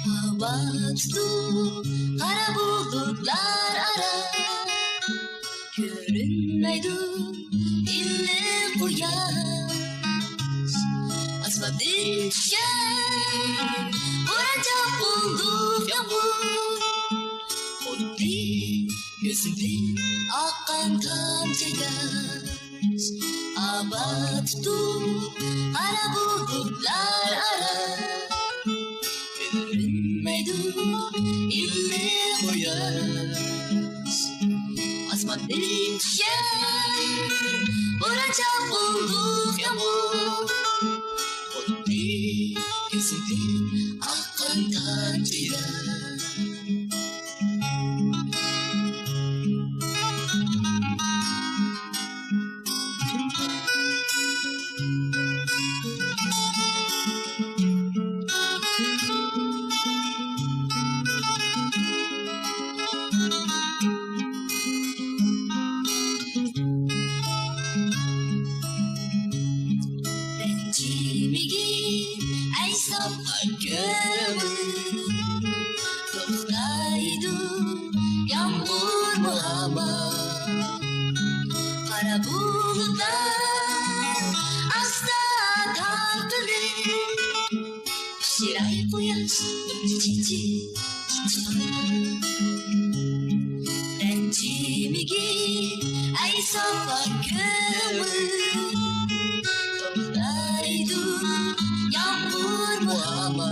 Hava tuttu kara bulutlar ara, görünmeydi ille koyar. Asmadı düşer, vuracak bulduk yağmur. Oldu gözümden akan tamca yaş. Hava tuttu kara bulutlar ara, görünmeydi ille koyar. Asmadı düşer, vuracak bulduk yağmur. Oldu gözümden akan tamca yaş. Ay sabah gömür, toktaydı yağmur mu hava. Kara bulutlar asla takılır, şiray koyar çiçeği tutar. Rencimi giy ay sabah gömür, toktaydı yağmur mu hava.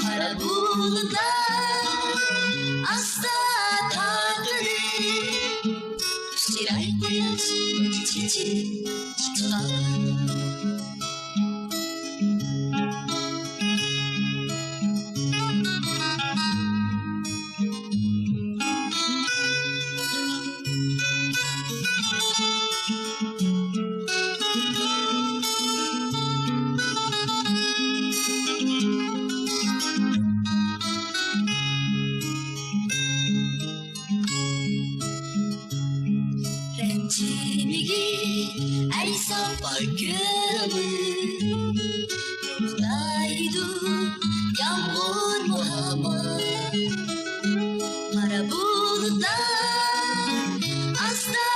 Kara bulutlar asla takılır, şiray koyar çiçeği tutar. Rencimi giy ay sabah gömür, toktaydı yağmur mu hava. Kara bulutlar asla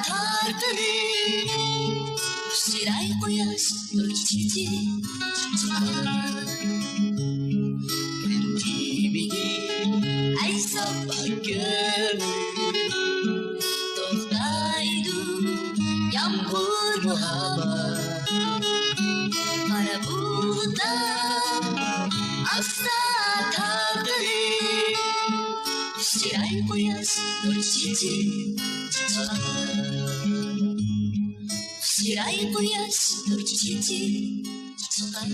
takılır, şiray koyar çiçeği tutar. Rencimi giy ay sabah gömür, toktaydı yağmur mu hava. Kara bulutlar asla takılır, şiray koyar çiçeği tutar. Şiray koyar çiçeği tutar.